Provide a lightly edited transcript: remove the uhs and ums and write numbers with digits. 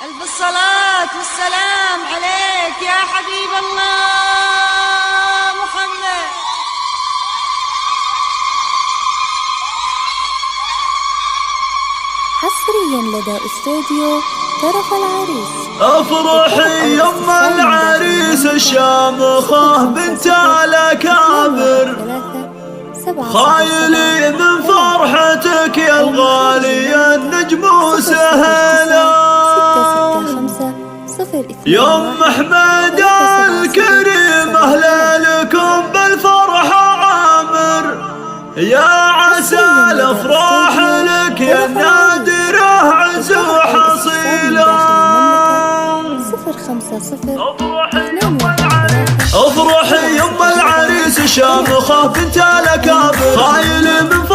ألف الصلاة والسلام عليك يا حبيب الله محمد. حصريا لدى استوديو طرف العريس. افرحي يم العريس الشامخة بنت الأكابر، خايلي من فرحتك يا الغالية النجم سهلا. يم أحمد الكريم أهلا لكم بالفرحة عامر، يا عسى الأفراح لك يا النادرة عز وحصيلة. افرحي يم العريس الشامخة بنت الأكابر، خايل من